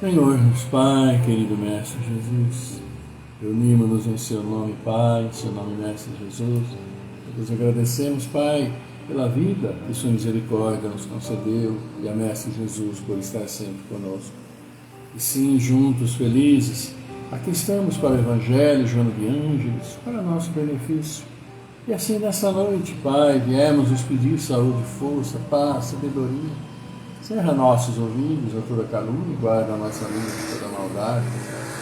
Senhor, nosso Pai, querido Mestre Jesus, reunimos-nos em Seu nome, Pai, em Seu nome, Mestre Jesus. Nós agradecemos, Pai, pela vida que Sua misericórdia nos concedeu e a Mestre Jesus por estar sempre conosco. E sim, juntos, felizes, aqui estamos para o Evangelho, Joana de Ângeles, para nosso benefício. E assim, nessa noite, Pai, viemos nos pedir saúde, força, paz, sabedoria. Cerra nossos ouvidos a toda calúnia e guarda a nossa língua de toda maldade.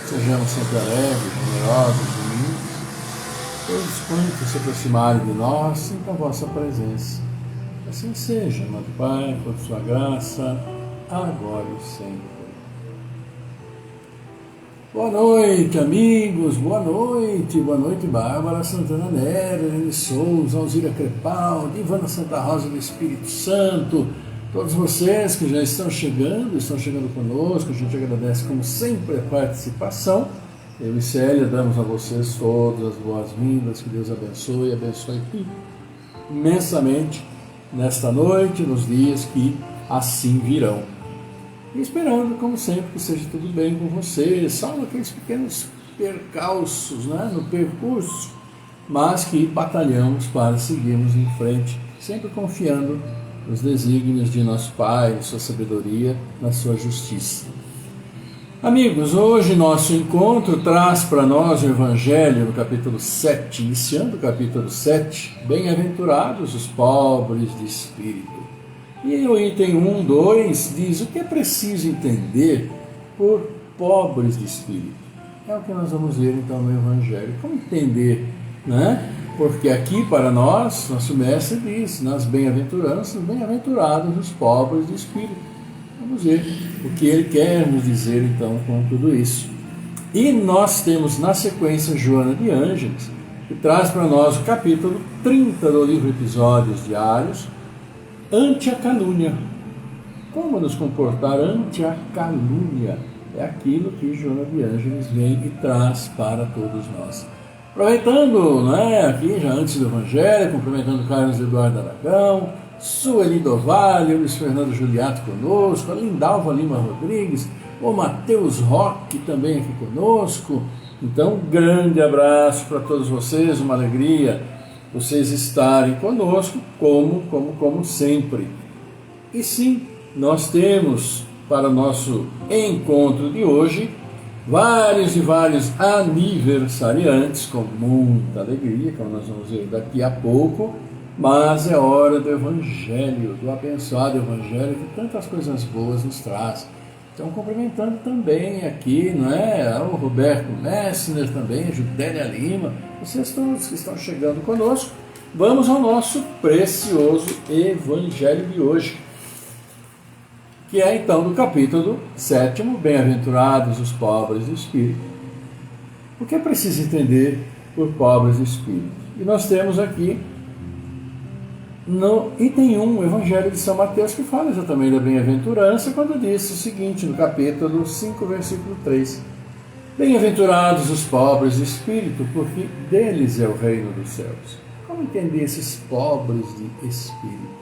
Sejamos sempre alegres, generosos, unidos. Todos quantos se aproximarem de nós, sintam a vossa presença. Assim seja, amado Pai, por sua graça, agora e sempre. Boa noite, amigos, boa noite, Bárbara Santana Nera, Helene Souza, Alzira Crepaldi, Ivana Santa Rosa do Espírito Santo, todos vocês que já estão chegando conosco, a gente agradece como sempre a participação. Eu e Célia damos a vocês todas as boas-vindas, que Deus abençoe imensamente nesta noite, nos dias que assim virão. E esperando, como sempre, que seja tudo bem com vocês, salvo aqueles pequenos percalços, no percurso, mas que batalhamos para seguirmos em frente, sempre confiando nos desígnios de nosso Pai, na sua sabedoria, na sua justiça. Amigos, hoje nosso encontro traz para nós o Evangelho no capítulo 7, iniciando o capítulo 7, bem-aventurados os pobres de espírito. E o item 1, 2 diz o que é preciso entender por pobres de espírito. É o que nós vamos ver então no Evangelho. Como entender, Porque aqui para nós, nosso mestre diz, nas bem-aventuranças, bem-aventurados os pobres de espírito. Vamos ver o que ele quer nos dizer então com tudo isso. E nós temos na sequência Joana de Ângeles, que traz para nós o capítulo 30 do livro Episódios Diários, ante a calúnia. Como nos comportar ante a calúnia? É aquilo que Joana de Ângeles vem e traz para todos nós. Aproveitando, aqui já antes do Evangelho, cumprimentando Carlos Eduardo Aragão, Sueli Dovalho, Luiz Fernando Juliato conosco, a Lindalva Lima Rodrigues, o Matheus Roque também aqui conosco. Então, um grande abraço para todos vocês, uma alegria vocês estarem conosco, como sempre. E sim, nós temos para o nosso encontro de hoje vários aniversariantes, com muita alegria, como nós vamos ver daqui a pouco, mas é hora do Evangelho, do abençoado Evangelho, que tantas coisas boas nos traz. Então, cumprimentando também aqui, o Roberto Messner também, a Judélia Lima, vocês todos que estão chegando conosco. Vamos ao nosso precioso Evangelho de hoje, que é então do capítulo 7, bem-aventurados os pobres de espírito. O que é preciso entender por pobres de espírito? E nós temos aqui no item 1, o Evangelho de São Mateus, que fala exatamente da bem-aventurança, quando diz o seguinte, no capítulo 5, versículo 3. Bem-aventurados os pobres de espírito, porque deles é o reino dos céus. Como entender esses pobres de espírito?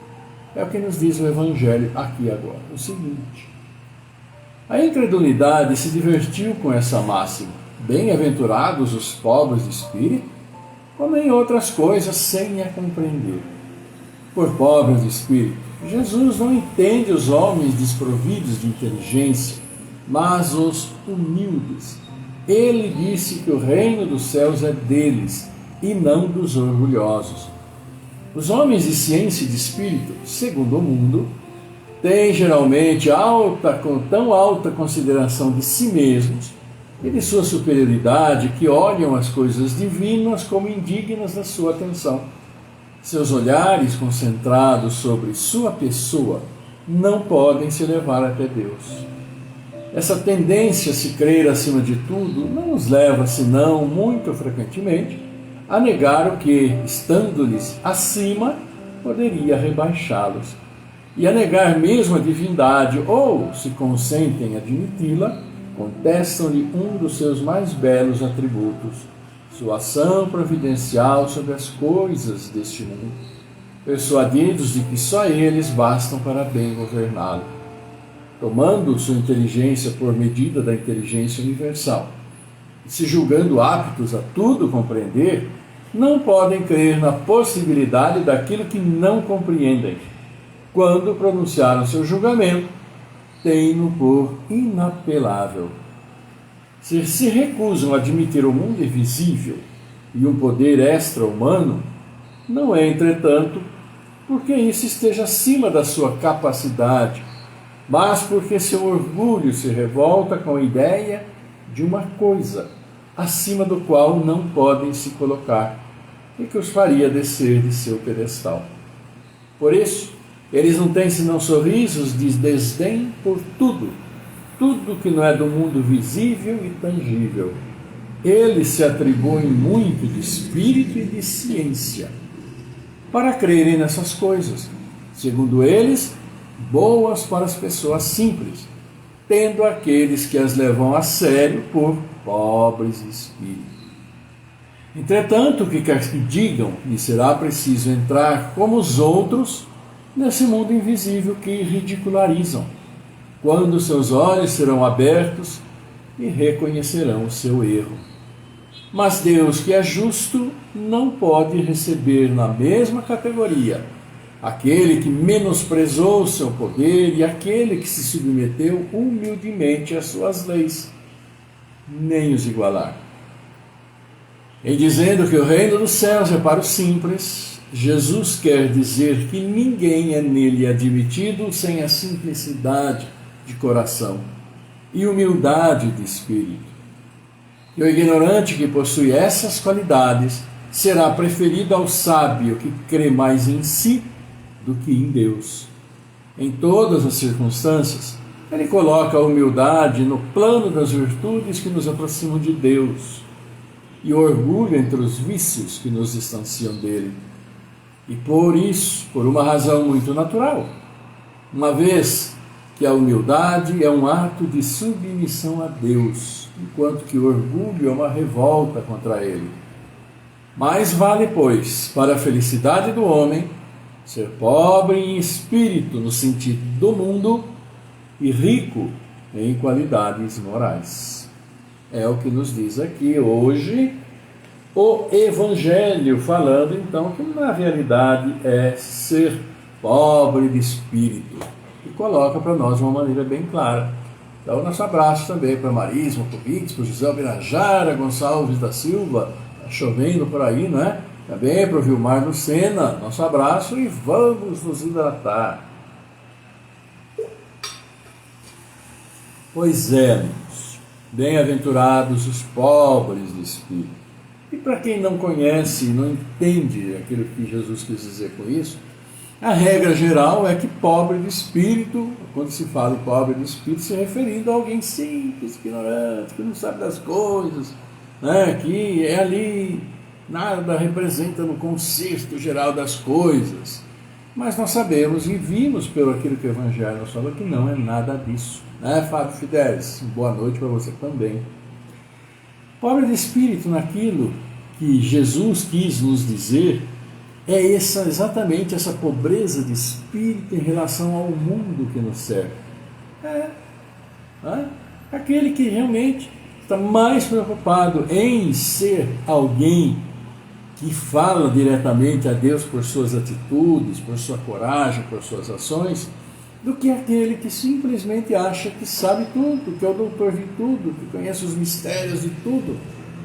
É o que nos diz o Evangelho aqui agora. O seguinte: a incredulidade se divertiu com essa máxima. Bem-aventurados os pobres de espírito, como em outras coisas sem a compreender. Por pobres de espírito, Jesus não entende os homens desprovidos de inteligência, mas os humildes. Ele disse que o reino dos céus é deles e não dos orgulhosos. Os homens de ciência e de espírito, segundo o mundo, têm geralmente tão alta consideração de si mesmos e de sua superioridade que olham as coisas divinas como indignas da sua atenção. Seus olhares concentrados sobre sua pessoa não podem se levar até Deus. Essa tendência a se crer acima de tudo não nos leva, senão, muito frequentemente, a negar o que, estando-lhes acima, poderia rebaixá-los, e a negar mesmo a divindade, ou, se consentem em admiti-la, contestam-lhe um dos seus mais belos atributos, sua ação providencial sobre as coisas deste mundo, persuadidos de que só eles bastam para bem governá-lo. tomando sua inteligência por medida da inteligência universal, e se julgando aptos a tudo compreender, não podem crer na possibilidade daquilo que não compreendem. Quando pronunciaram seu julgamento, têm-no por inapelável. Se recusam a admitir o mundo invisível e um poder extra-humano, não é, entretanto, porque isso esteja acima da sua capacidade, mas porque seu orgulho se revolta com a ideia de uma coisa acima do qual não podem se colocar e que os faria descer de seu pedestal. Por isso, eles não têm senão sorrisos de desdém por tudo que não é do mundo visível e tangível. Eles se atribuem muito de espírito e de ciência para crerem nessas coisas, segundo eles, boas para as pessoas simples, tendo aqueles que as levam a sério por pobres espíritos. Entretanto, o que quer que digam, lhe será preciso entrar como os outros nesse mundo invisível que ridicularizam, quando seus olhos serão abertos e reconhecerão o seu erro. Mas Deus, que é justo, não pode receber na mesma categoria aquele que menosprezou seu poder e aquele que se submeteu humildemente às suas leis, nem os igualar. Em dizendo que o reino dos céus é para os simples, Jesus quer dizer que ninguém é nele admitido sem a simplicidade de coração e humildade de espírito. E o ignorante que possui essas qualidades será preferido ao sábio que crê mais em si do que em Deus. Em todas as circunstâncias, ele coloca a humildade no plano das virtudes que nos aproximam de Deus e o orgulho entre os vícios que nos distanciam dele. E por isso, por uma razão muito natural, uma vez que a humildade é um ato de submissão a Deus, enquanto que o orgulho é uma revolta contra ele. Mais vale, pois, para a felicidade do homem, ser pobre em espírito no sentido do mundo e rico em qualidades morais. É o que nos diz aqui hoje o Evangelho, falando então que na realidade é ser pobre de espírito. E coloca para nós de uma maneira bem clara. Então, nosso abraço também para Marisma, para o Vix, para o José Birajara Gonçalves da Silva, está chovendo por aí, não é? Também para o Vilmar Lucena, nosso abraço e vamos nos hidratar. Pois é, amigos, bem-aventurados os pobres de espírito. E para quem não conhece e não entende aquilo que Jesus quis dizer com isso, a regra geral é que pobre de espírito, quando se fala em pobre de espírito, se referindo a alguém simples, ignorante, que não sabe das coisas, né? Que é ali, nada representa no conceito geral das coisas. Mas nós sabemos e vimos pelo aquilo que o Evangelho nos fala que não é nada disso. Né, Fábio Fidelis? Boa noite para você também. Pobre de espírito naquilo que Jesus quis nos dizer é exatamente essa pobreza de espírito em relação ao mundo que nos serve. Aquele que realmente está mais preocupado em ser alguém que fala diretamente a Deus por suas atitudes, por sua coragem, por suas ações, do que aquele que simplesmente acha que sabe tudo, que é o doutor de tudo, que conhece os mistérios de tudo,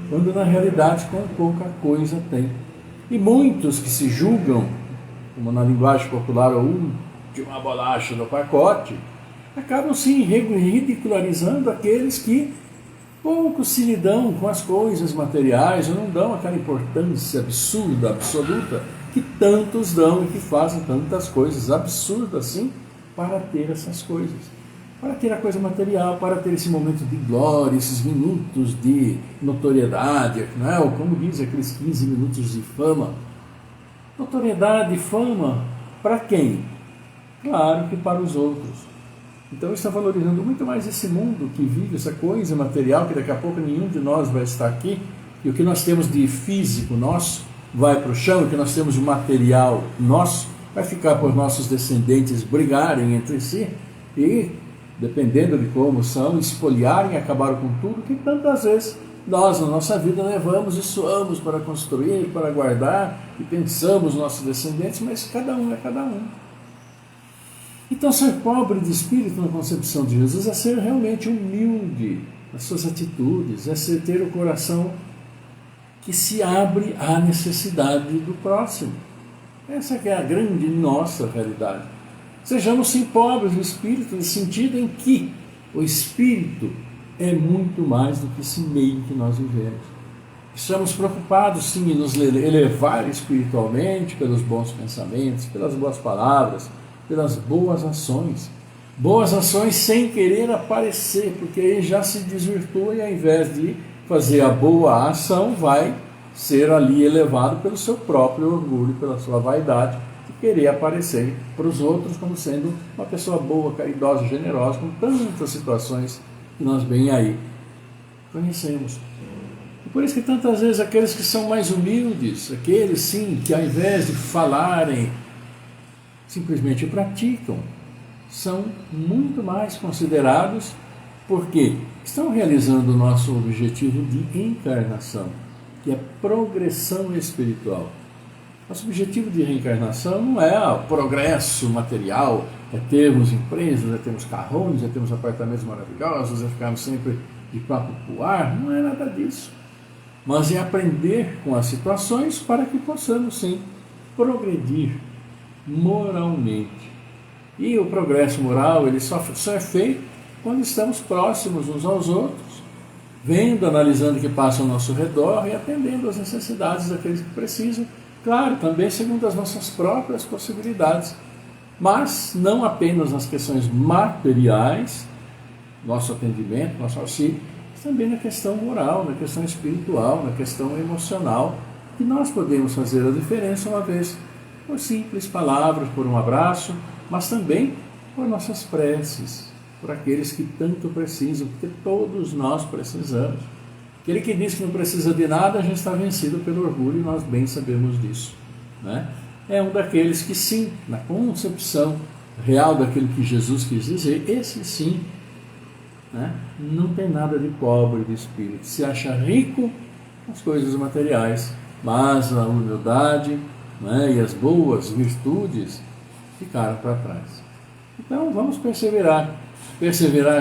quando na realidade com pouca coisa tem. E muitos que se julgam, como na linguagem popular, a última bolacha do pacote, acabam sim ridicularizando aqueles que pouco se lidam com as coisas materiais ou não dão aquela importância absurda, absoluta, que tantos dão e que fazem tantas coisas absurdas assim para ter essas coisas. Para ter a coisa material, para ter esse momento de glória, esses minutos de notoriedade, não é? Ou como diz aqueles 15 minutos de fama. Notoriedade e fama, para quem? Claro que para os outros. Então está valorizando muito mais esse mundo que vive essa coisa material, que daqui a pouco nenhum de nós vai estar aqui, e o que nós temos de físico nosso vai para o chão, o que nós temos de material nosso vai ficar por nossos descendentes brigarem entre si, e dependendo de como são, espoliaram e acabaram com tudo que tantas vezes nós, na nossa vida, levamos e suamos para construir, para guardar, e pensamos nossos descendentes, mas cada um é cada um. Então, ser pobre de espírito na concepção de Jesus é ser realmente humilde nas suas atitudes, é ser ter o coração que se abre à necessidade do próximo. Essa que é a grande nossa realidade. Sejamos sim pobres de espírito, no sentido em que o espírito é muito mais do que esse meio que nós vivemos. Estamos preocupados sim em nos elevar espiritualmente pelos bons pensamentos, pelas boas palavras, pelas boas ações. Boas ações sem querer aparecer, porque aí já se desvirtua e ao invés de fazer a boa ação, vai ser ali elevado pelo seu próprio orgulho, pela sua vaidade, de querer aparecer para os outros como sendo uma pessoa boa, caridosa, generosa, com tantas situações que nós bem aí conhecemos. E por isso que tantas vezes aqueles que são mais humildes, aqueles sim que ao invés de falarem, simplesmente praticam, são muito mais considerados porque estão realizando o nosso objetivo de encarnação, que é progressão espiritual. Nosso objetivo de reencarnação não é o progresso material, é termos empresas, é termos carrões, é termos apartamentos maravilhosos, é ficarmos sempre de papo pro ar, não é nada disso. Mas é aprender com as situações para que possamos sim progredir moralmente. E o progresso moral ele só é feito quando estamos próximos uns aos outros, vendo, analisando o que passa ao nosso redor e atendendo às necessidades daqueles que precisam, claro, também segundo as nossas próprias possibilidades, mas não apenas nas questões materiais, nosso atendimento, nosso auxílio, mas também na questão moral, na questão espiritual, na questão emocional, que nós podemos fazer a diferença uma vez por simples palavras, por um abraço, mas também por nossas preces, por aqueles que tanto precisam, porque todos nós precisamos. Aquele que diz que não precisa de nada já está vencido pelo orgulho e nós bem sabemos disso, né? É um daqueles que sim, na concepção real daquilo que Jesus quis dizer, esse sim, né, não tem nada de pobre de espírito, se acha rico nas coisas materiais, mas a humildade, né, e as boas virtudes ficaram para trás. Então vamos perseverar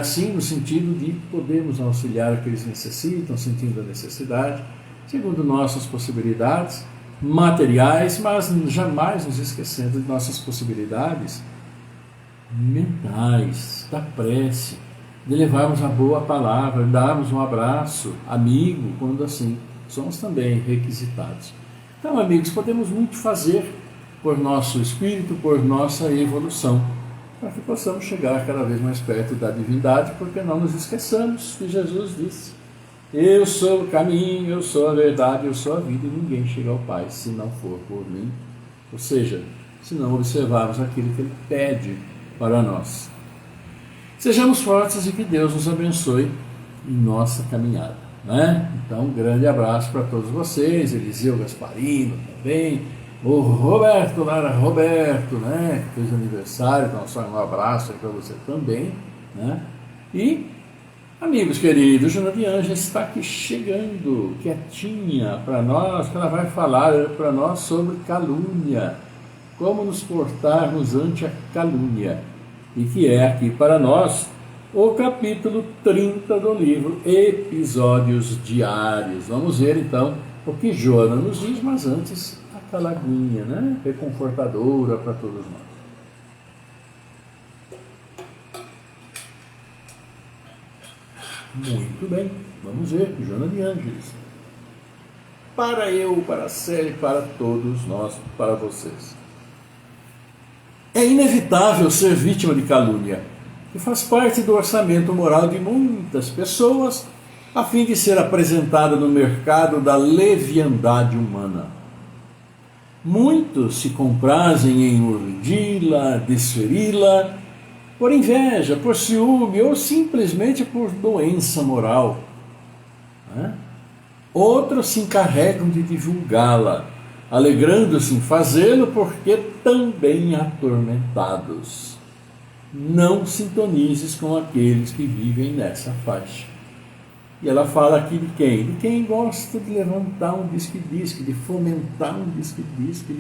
sim no sentido de podermos auxiliar aqueles que necessitam, sentindo a necessidade, segundo nossas possibilidades materiais, mas jamais nos esquecendo de nossas possibilidades mentais, da prece, de levarmos a boa palavra, de darmos um abraço amigo, quando assim somos também requisitados. Então, amigos, podemos muito fazer por nosso espírito, por nossa evolução, para que possamos chegar cada vez mais perto da divindade, porque não nos esqueçamos que Jesus disse: eu sou o caminho, eu sou a verdade, eu sou a vida, e ninguém chega ao Pai se não for por mim. Ou seja, se não observarmos aquilo que Ele pede para nós. Sejamos fortes e que Deus nos abençoe em nossa caminhada, né? Então, um grande abraço para todos vocês, Eliseu Gasparino também, o Roberto, Lara Roberto, né, que fez aniversário, então só um abraço aí para você também, né? E, amigos queridos, Joana de Ângela está aqui chegando, quietinha para nós, que ela vai falar para nós sobre calúnia, como nos portarmos ante a calúnia, e que é aqui para nós o capítulo 30 do livro Episódios Diários. Vamos ver então o que Joana nos diz, mas antes a laguinha, né? Reconfortadora para todos nós. Muito bem, vamos ver, Joana de Ângeles. Para eu, para a série, para todos nós, para vocês. É inevitável ser vítima de calúnia, que faz parte do orçamento moral de muitas pessoas, a fim de ser apresentada no mercado da leviandade humana. Muitos se comprazem em urdí-la, desferi-la, por inveja, por ciúme ou simplesmente por doença moral, né? Outros se encarregam de divulgá-la, alegrando-se em fazê-lo porque também atormentados. não sintonizes com aqueles que vivem nessa faixa. E ela fala aqui de quem? De quem gosta de levantar um disque-disque, de fomentar um disque-disque,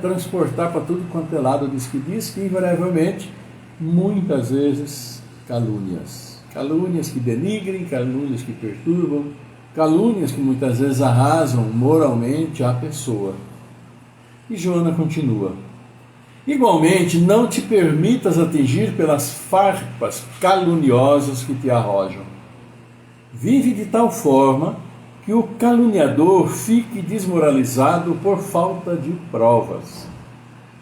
transportar para tudo quanto é lado o disque-disque, e invariavelmente, muitas vezes, calúnias. Calúnias que denigrem, calúnias que perturbam, calúnias que muitas vezes arrasam moralmente a pessoa. E Joana continua: igualmente, não te permitas atingir pelas farpas caluniosas que te arrojam. Vive de tal forma que o caluniador fique desmoralizado por falta de provas.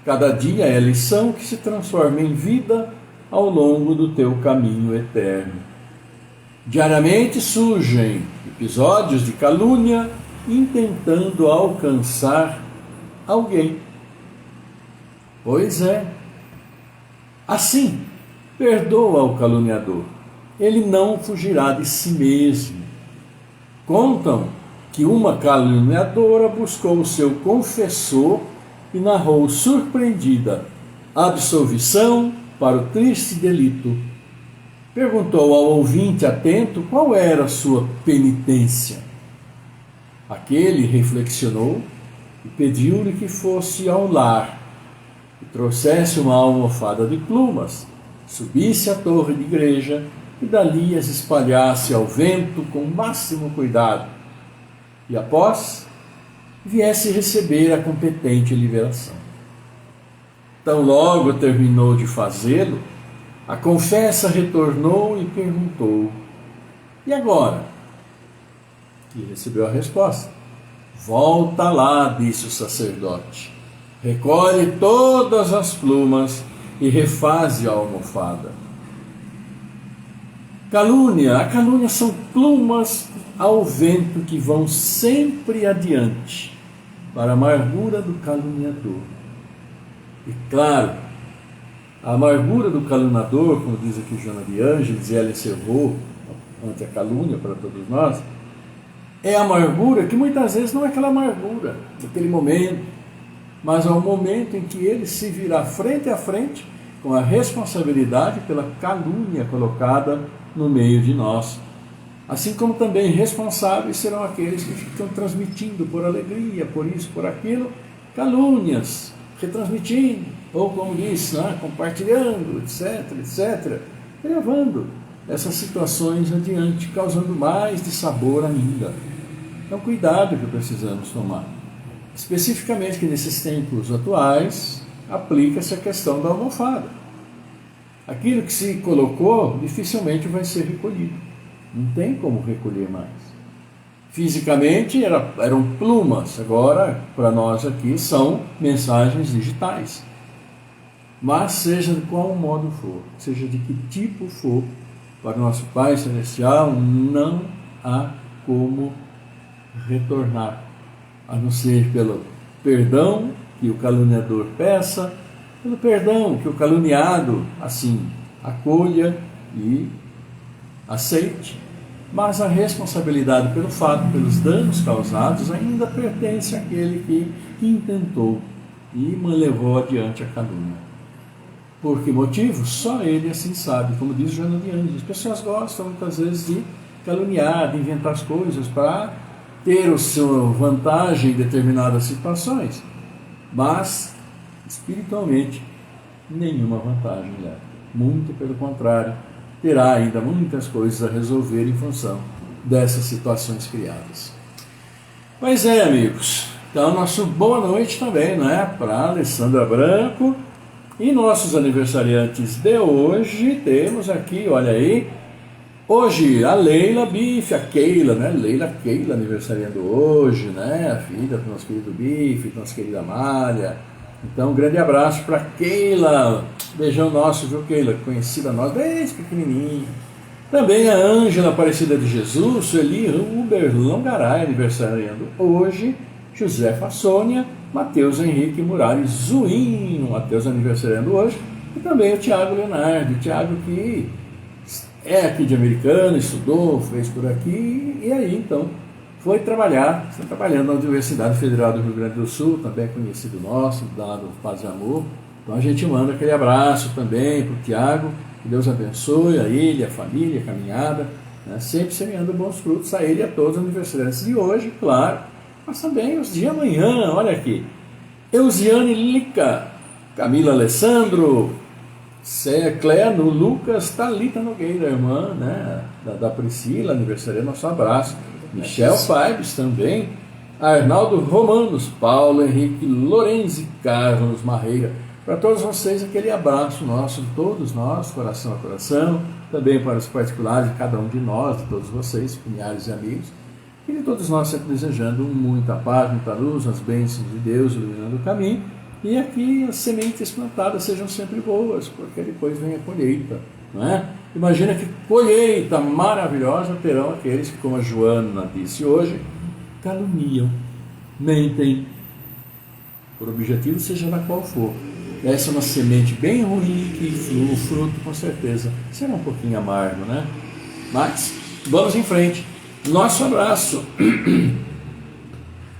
Cada dia é lição que se transforma em vida ao longo do teu caminho eterno. Diariamente surgem episódios de calúnia intentando alcançar alguém. Pois é. Assim, perdoa o caluniador. Ele não fugirá de si mesmo. Contam que uma caluniadora buscou o seu confessor e narrou surpreendida a absolvição para o triste delito. Perguntou ao ouvinte atento qual era a sua penitência. Aquele reflexionou e pediu-lhe que fosse ao lar e trouxesse uma almofada de plumas, subisse à torre de igreja e dali as espalhasse ao vento com o máximo cuidado, e após viesse receber a competente liberação. Tão logo terminou de fazê-lo, a confessa retornou e perguntou: e agora? E recebeu a resposta: volta lá, disse o sacerdote, recolhe todas as plumas e refaze a almofada. Calúnia. A calúnia são plumas ao vento que vão sempre adiante para a amargura do caluniador. E claro, a amargura do caluniador, como diz aqui Joana de Ângeles, e ela encerrou ante a calúnia para todos nós, é a amargura que muitas vezes não é aquela amargura daquele momento, mas é o momento em que ele se virá frente a frente com a responsabilidade pela calúnia colocada no meio de nós. Assim como também responsáveis serão aqueles que ficam transmitindo por alegria, por isso, por aquilo, calúnias, retransmitindo, ou como diz, compartilhando, etc., levando essas situações adiante, causando mais de sabor ainda. Então, cuidado que precisamos tomar. Especificamente que nesses tempos atuais, aplica-se a questão da almofada. Aquilo que se colocou dificilmente vai ser recolhido. Não tem como recolher mais. Fisicamente eram plumas, agora para nós aqui são mensagens digitais. Mas seja de qual modo for, seja de que tipo for, para o nosso Pai Celestial não há como retornar, a não ser pelo perdão que o caluniador peça, pelo perdão que o caluniado, assim, acolha e aceite, mas a responsabilidade pelo fato, pelos danos causados, ainda pertence àquele que intentou e levou adiante a calúnia. Por que motivo? Só ele assim sabe, como diz Joana de Ângeles. As pessoas gostam muitas vezes de caluniar, de inventar as coisas para ter a sua vantagem em determinadas situações, mas espiritualmente nenhuma vantagem leva. Muito pelo contrário, terá ainda muitas coisas a resolver em função dessas situações criadas. Pois é, amigos, então nosso boa noite também, para Alessandra Branco. E nossos aniversariantes de hoje, temos aqui, olha aí, hoje a Leila Bife, a Keila, Leila Keila aniversariando hoje, a filha do nosso querido Bife, da nossa querida Amália. Então, um grande abraço para Keila, beijão nosso, viu, Keila, conhecida nós desde pequenininho. Também a Ângela Aparecida de Jesus, Sueli Huber Longaray, aniversariando hoje, Josefa Sônia, Matheus Henrique Murari Zuinho, Matheus aniversariando hoje, e também o Tiago Leonardo, o Tiago que é aqui de Americana, estudou, fez por aqui, e aí então está trabalhando na Universidade Federal do Rio Grande do Sul, também é conhecido nosso, dado Paz e Amor, Então a gente manda aquele abraço também para o Tiago, que Deus abençoe a ele, a família, a caminhada, né? Sempre semeando bons frutos a ele e a todos os aniversariantes de hoje, claro, mas também os de amanhã. Olha aqui, Eusiane Lica, Camila Alessandro, Cléano, Lucas, Thalita Nogueira, irmã, né, da Priscila, aniversário, nosso abraço. Michel Paibes também, Arnaldo Romanos, Paulo Henrique Lorenzi, Carlos Marreira. Para todos vocês, aquele abraço nosso, de todos nós, coração a coração, também para os particulares de cada um de nós, de todos vocês, familiares e amigos, e de todos nós sempre desejando muita paz, muita luz, as bênçãos de Deus iluminando o caminho, e aqui as sementes plantadas sejam sempre boas, porque depois vem a colheita, não é? Imagina que colheita maravilhosa terão aqueles que, como a Joana disse hoje, caluniam, mentem, por objetivo seja lá qual for. Essa é uma semente bem ruim que o fruto com certeza será um pouquinho amargo, né? Mas vamos em frente. Nosso abraço.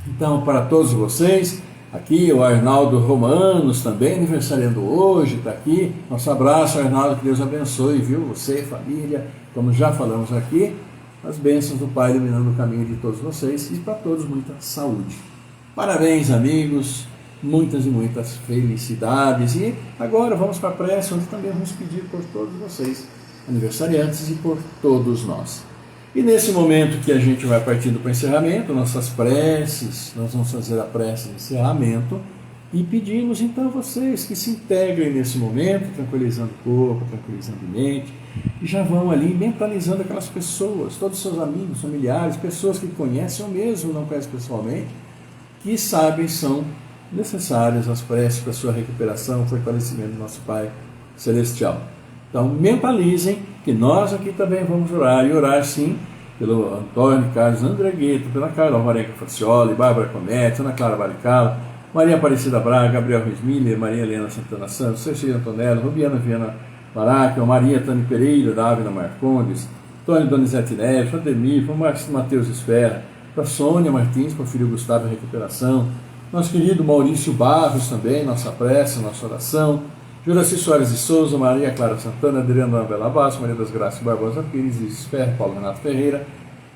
Então, para todos vocês, aqui o Arnaldo Romanos também aniversariando hoje, está aqui. Nosso abraço, Arnaldo, que Deus abençoe, viu? Você, família, como já falamos aqui, as bênçãos do Pai iluminando o caminho de todos vocês e para todos muita saúde. Parabéns, amigos, muitas e muitas felicidades. E agora vamos para a prece, onde também vamos pedir por todos vocês, aniversariantes, e por todos nós. E nesse momento que a gente vai partindo para o encerramento, nossas preces, nós vamos fazer a prece de encerramento e pedimos então a vocês que se integrem nesse momento, tranquilizando o corpo, tranquilizando a mente, e já vão ali mentalizando aquelas pessoas, todos os seus amigos, familiares, pessoas que conhecem ou mesmo não conhecem pessoalmente, que sabem são necessárias as preces para a sua recuperação, fortalecimento do nosso Pai Celestial. Então, mentalizem que nós aqui também vamos orar, e orar sim pelo Antônio Carlos Andregueto, pela Carla Alvarenga Francioli, Bárbara Comete, Ana Clara Baricala, Maria Aparecida Braga, Gabriel Ruiz Miller, Maria Helena Santana Santos, Cecília Antonello, Rubiana Viana Baraca, Maria Tânia Pereira, da Ávila Marcondes, Tônio Donizete Neves, Ademir, Matheus Esferra, para Sônia Martins, para o filho Gustavo em recuperação, nosso querido Maurício Barros também, nossa prece, nossa oração, Juraci Soares de Souza, Maria Clara Santana, Adriana Bela Basso, Maria das Graças Barbosa Pires, Isis Ferro, Paulo Renato Ferreira,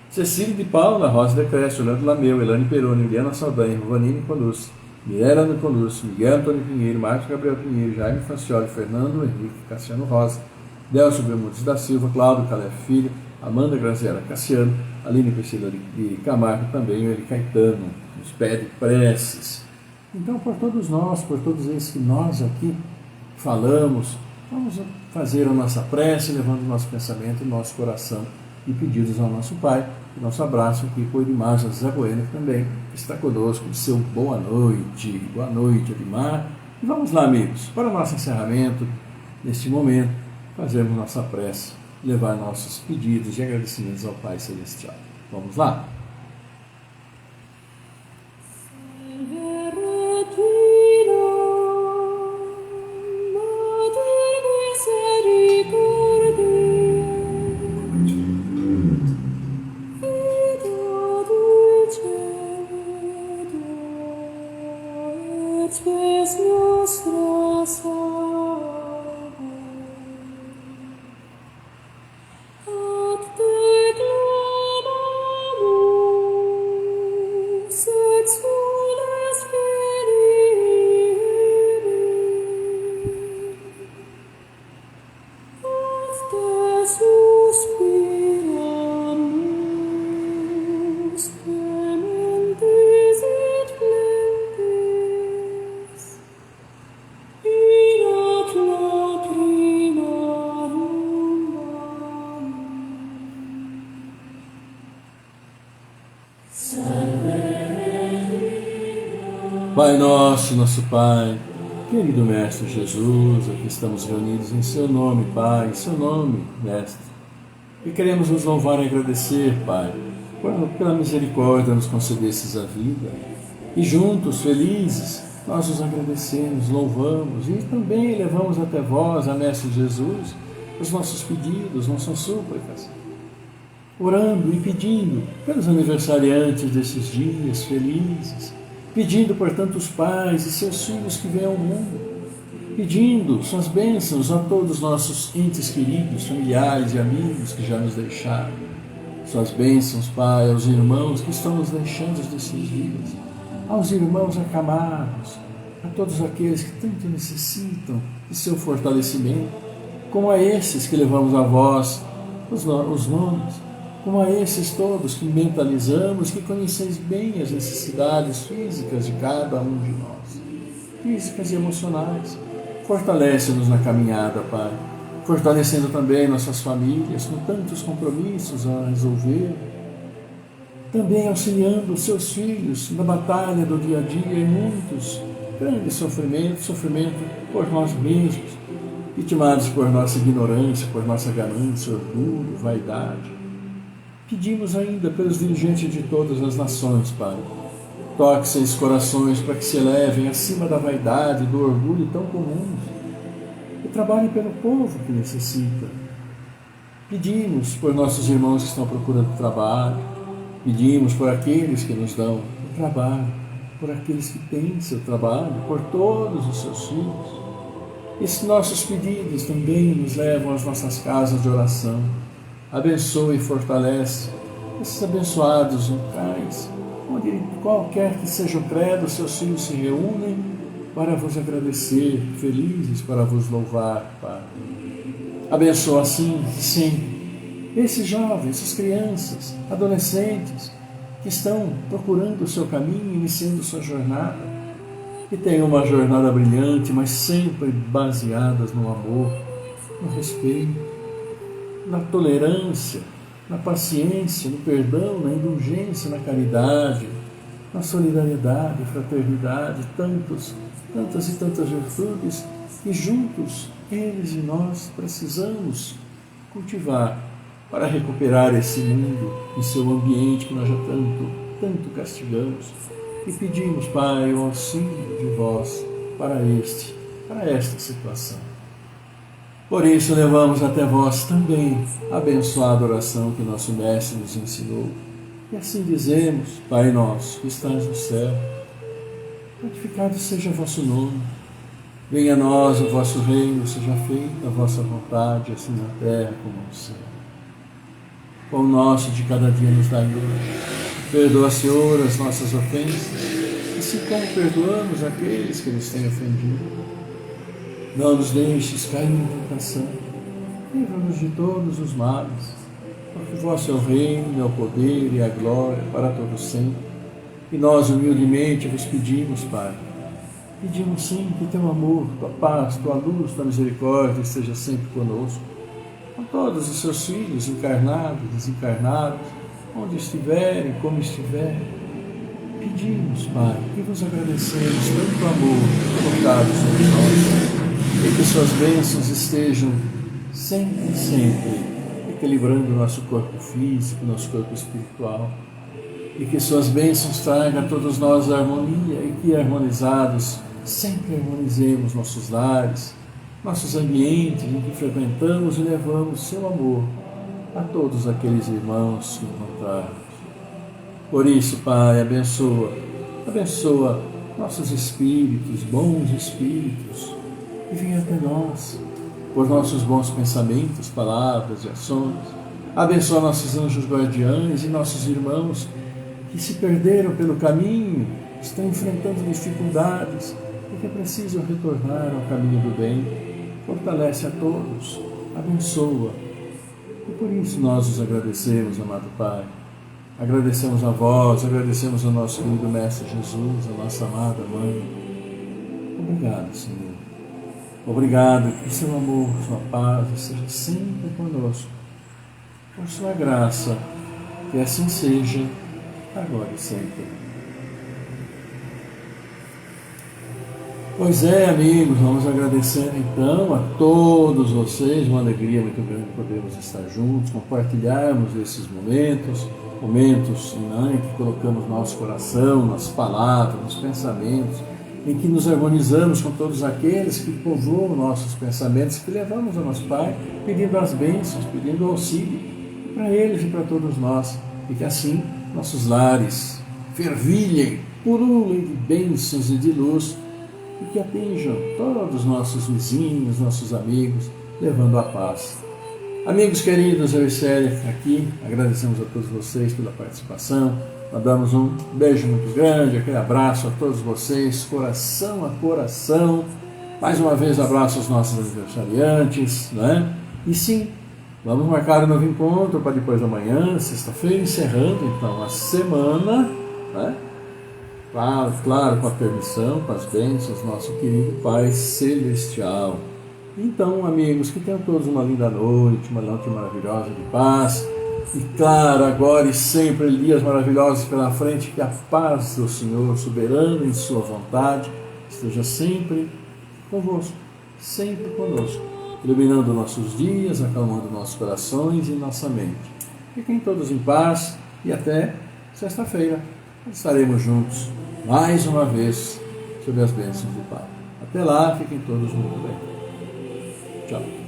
Cecília de Paula, Rosa de Cresce, Orlando Lameu, Elane Peroni, Eliana Saldanha, Rovanini Colucci, Mirela Colucci, Miguel Antônio Pinheiro, Marcos Gabriel Pinheiro, Jaime Francioli, Fernando Henrique, Cassiano Rosa, Delcio Bermudes da Silva, Cláudio Calef Filho, Amanda Graziela Cassiano, Aline Priscila de Camargo também, o Eli Caetano, nos pede preces. Então, por todos nós, por todos esses que nós aqui falamos, vamos fazer a nossa prece, levando o nosso pensamento, o nosso coração e pedidos ao nosso Pai. O nosso abraço aqui por Edmar José Bueno, que também está conosco, de seu boa noite, Edmar. E vamos lá, amigos, para o nosso encerramento, neste momento, fazermos nossa prece, levar nossos pedidos e agradecimentos ao Pai Celestial. Vamos lá? Pai nosso, nosso Pai, querido Mestre Jesus, aqui estamos reunidos em Seu nome, Pai, em Seu nome, Mestre. E queremos nos louvar e agradecer, Pai, pela misericórdia nos concedesses a vida. E juntos, felizes, nós os agradecemos, louvamos e também levamos até vós, a Mestre Jesus, os nossos pedidos, nossas súplicas, orando e pedindo pelos aniversariantes desses dias felizes, pedindo por tantos pais e seus filhos que vêm ao mundo, pedindo suas bênçãos a todos os nossos entes queridos, familiares e amigos que já nos deixaram. Suas bênçãos, Pai, aos irmãos que estão nos deixando desses dias, aos irmãos acamados, a todos aqueles que tanto necessitam de seu fortalecimento, como a esses que levamos a vós os nomes, como a esses todos que mentalizamos, que conheceis bem as necessidades físicas de cada um de nós, físicas e emocionais. Fortalece-nos na caminhada, Pai, fortalecendo também nossas famílias com tantos compromissos a resolver, também auxiliando os seus filhos na batalha do dia a dia em muitos grandes sofrimento por nós mesmos, vitimados por nossa ignorância, por nossa ganância, orgulho, vaidade. Pedimos ainda pelos dirigentes de todas as nações, Pai. Toque seus corações para que se elevem acima da vaidade e do orgulho tão comuns e trabalhem pelo povo que necessita. Pedimos por nossos irmãos que estão procurando trabalho, pedimos por aqueles que nos dão o trabalho, por aqueles que têm seu trabalho, por todos os seus filhos. Esses nossos pedidos também nos levam às nossas casas de oração. Abençoa e fortalece esses abençoados locais, onde qualquer que seja o credo, seus filhos se reúnem para vos agradecer, felizes para vos louvar, Pai. Abençoa assim, sempre, esses jovens, essas crianças, adolescentes, que estão procurando o seu caminho, iniciando sua jornada, que tenham uma jornada brilhante, mas sempre baseadas no amor, no respeito, na tolerância, na paciência, no perdão, na indulgência, na caridade, na solidariedade, fraternidade, tantas e tantas virtudes que juntos, eles e nós, precisamos cultivar para recuperar esse mundo e seu ambiente que nós já tanto castigamos. E pedimos, Pai, o auxílio de vós para esta situação. Por isso levamos até vós também a abençoada oração que nosso Mestre nos ensinou. E assim dizemos: Pai nosso que estás no céu, santificado seja o vosso nome. Venha a nós o vosso reino, seja feita a vossa vontade, assim na terra como no céu. O pão nosso de cada dia nos dai hoje. Perdoa, Senhor, as nossas ofensas, assim como perdoamos aqueles que nos têm ofendido. Não nos deixes cair em tentação, livra-nos de todos os males, porque vosso é o reino, é o poder e a glória para todos sempre. E nós humildemente vos pedimos, Pai, pedimos sim que teu amor, tua paz, tua luz, tua misericórdia esteja sempre conosco, com todos os seus filhos, encarnados, desencarnados, onde estiverem, como estiverem. Pedimos, Pai, e vos agradecemos tanto amor colocado sobre nós, e que suas bênçãos estejam sempre equilibrando o nosso corpo físico, nosso corpo espiritual, e que suas bênçãos tragam a todos nós a harmonia, e que harmonizados sempre harmonizemos nossos lares, nossos ambientes em que frequentamos e levamos seu amor a todos aqueles irmãos que encontrarmos. Por isso, Pai, abençoa nossos espíritos, bons espíritos, que venham até nós, por nossos bons pensamentos, palavras e ações. Abençoa nossos anjos guardiães e nossos irmãos que se perderam pelo caminho, estão enfrentando dificuldades e que precisam retornar ao caminho do bem. Fortalece a todos, abençoa. E por isso nós os agradecemos, amado Pai. Agradecemos a vós, agradecemos ao nosso querido Mestre Jesus, a nossa amada Mãe. Obrigado, Senhor. Obrigado que seu amor, sua paz esteja sempre conosco. Por sua graça, que assim seja, agora e sempre. Pois é, amigos, vamos agradecer então a todos vocês, uma alegria muito grande podermos estar juntos, compartilharmos esses momentos em que colocamos nosso coração, nossas palavras, nossos pensamentos, em que nos harmonizamos com todos aqueles que povoam nossos pensamentos, que levamos ao nosso Pai, pedindo as bênçãos, pedindo auxílio para eles e para todos nós, e que assim nossos lares fervilhem, pululem de bênçãos e de luz, e que atinjam todos os nossos vizinhos, nossos amigos, levando a paz. Amigos queridos, eu e Célia aqui, agradecemos a todos vocês pela participação, mandamos um beijo muito grande, aquele abraço a todos vocês, coração a coração, mais uma vez abraço aos nossos aniversariantes, né? E sim, vamos marcar um novo encontro para depois da manhã, sexta-feira, encerrando então a semana, né? Claro, com a permissão, com as bênçãos do nosso querido Pai Celestial. Então, amigos, que tenham todos uma linda noite, uma noite maravilhosa de paz. E claro, agora e sempre, dias maravilhosos pela frente, que a paz do Senhor, soberano em sua vontade, esteja sempre convosco, sempre conosco, iluminando nossos dias, acalmando nossos corações e nossa mente. Fiquem todos em paz e até sexta-feira. Estaremos juntos mais uma vez sob as bênçãos do Pai. Até lá, fiquem todos muito bem. Tchau.